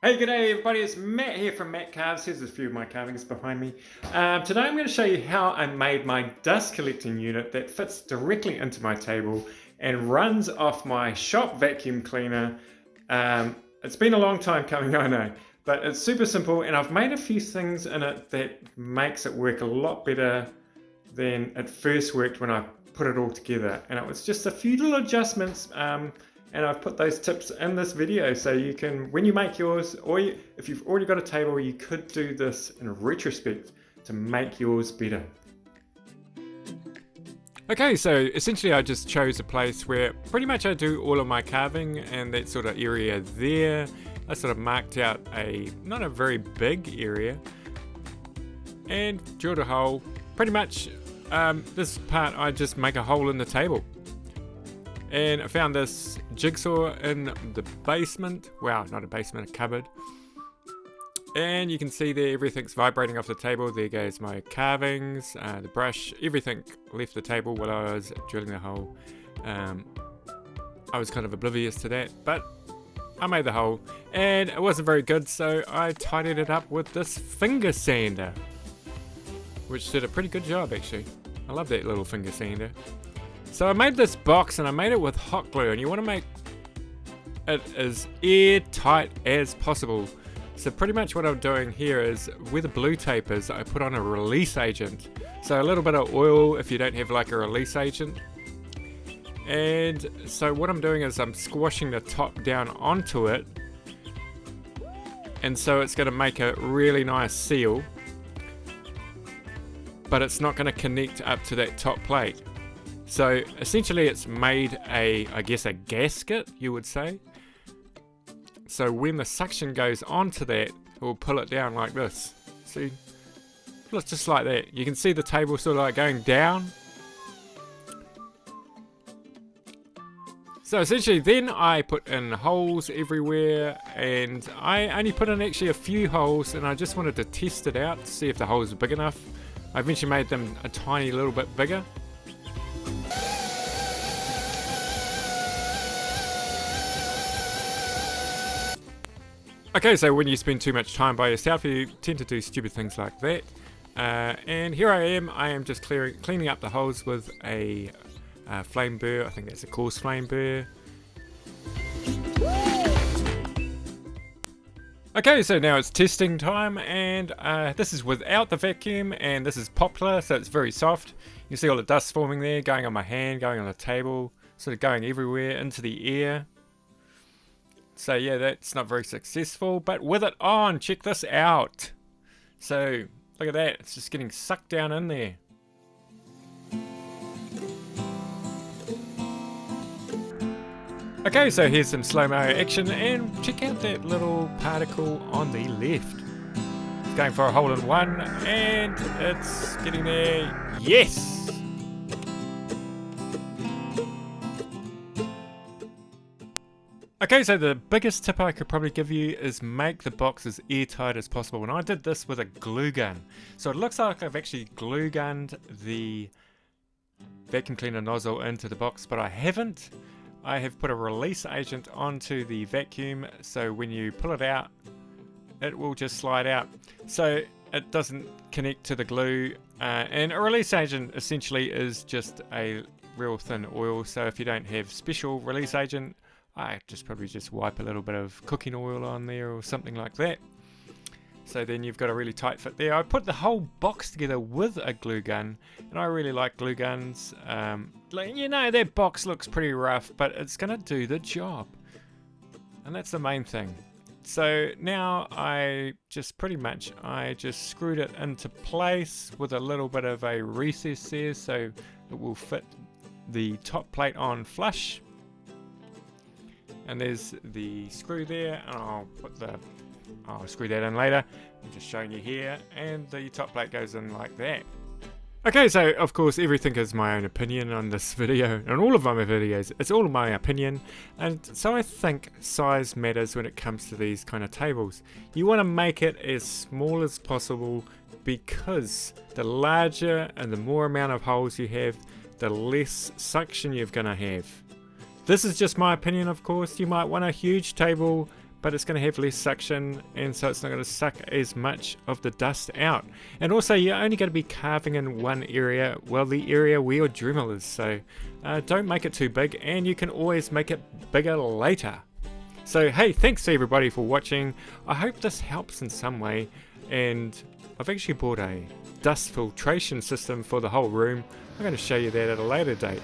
Hey, g'day everybody, it's Matt here from Matt Carves. Here's a few of my carvings behind me. Today I'm going to show you how I made my dust collecting unit that fits directly into my table and runs off my shop vacuum cleaner. It's been a long time coming, I know, but it's super simple and I've made a few things in it that makes it work a lot better than it first worked when I put it all together. And it was just a few little adjustments. And I've put those tips in this video so you can, when you make yours, or if you've already got a table, you could do this in retrospect to make yours better. Okay, so essentially I just chose a place where pretty much I do all of my carving, and that sort of area there, I sort of marked out not a very big area, and drilled a hole. Pretty much this part I just make a hole in the table. And I found this jigsaw in the basement. Wow, not a basement, a cupboard. And you can see there everything's vibrating off the table. There goes my carvings, the brush, everything left the table while I was drilling the hole. I was kind of oblivious to that, but I made the hole and it wasn't very good, so I tidied it up with this finger sander, which did a pretty good job actually. I love that little finger sander. So I made this box and I made it with hot glue, and you want to make it as airtight as possible. So pretty much what I'm doing here is, where the blue tape is, I put on a release agent. So a little bit of oil if you don't have like a release agent. And so what I'm doing is I'm squashing the top down onto it. And so it's going to make a really nice seal. But it's not going to connect up to that top plate. So essentially it's made I guess a gasket, you would say. So when the suction goes onto that, it will pull it down like this. See? Look, just like that. You can see the table sort of like going down. So essentially then I put in holes everywhere, and I only put in actually a few holes, and I just wanted to test it out to see if the holes are big enough. I eventually made them a tiny little bit bigger. Okay, so when you spend too much time by yourself, you tend to do stupid things like that. And here I am just cleaning up the holes with a flame burr. I think that's a coarse flame burr. Okay, so now it's testing time, and this is without the vacuum, and this is poplar, so it's very soft. You can see all the dust forming there, going on my hand, going on the table, sort of going everywhere into the air. So yeah, that's not very successful, but with it on, check this out. So look at that, it's just getting sucked down in there. Okay, so here's some slow-mo action, and check out that little particle on the left. It's going for a hole in one, and it's getting there. Yes! Okay, so the biggest tip I could probably give you is make the box as airtight as possible. And I did this with a glue gun. So it looks like I've actually glue gunned the vacuum cleaner nozzle into the box, but I haven't. I have put a release agent onto the vacuum, so when you pull it out, it will just slide out. So it doesn't connect to the glue. And a release agent essentially is just a real thin oil. So if you don't have special release agent, I probably just wipe a little bit of cooking oil on there or something like that. So then you've got a really tight fit there. I put the whole box together with a glue gun, and I really like glue guns. You know, that box looks pretty rough, but it's going to do the job. And that's the main thing. So now I just screwed it into place with a little bit of a recess there, so it will fit the top plate on flush. And there's the screw there, and I'll screw that in later. I'm just showing you here, and the top plate goes in like that. Okay, so of course everything is my own opinion on this video, and all of my videos, it's all my opinion, and so I think size matters when it comes to these kind of tables. You want to make it as small as possible, because the larger and the more amount of holes you have, the less suction you're going to have. This is just my opinion, of course. You might want a huge table, but it's going to have less suction, and so it's not going to suck as much of the dust out. And also, you're only going to be carving in one area, well, the area where your dremel is, so don't make it too big, and you can always make it bigger later. So hey, thanks to everybody for watching. I hope this helps in some way, and I've actually bought a dust filtration system for the whole room. I'm going to show you that at a later date.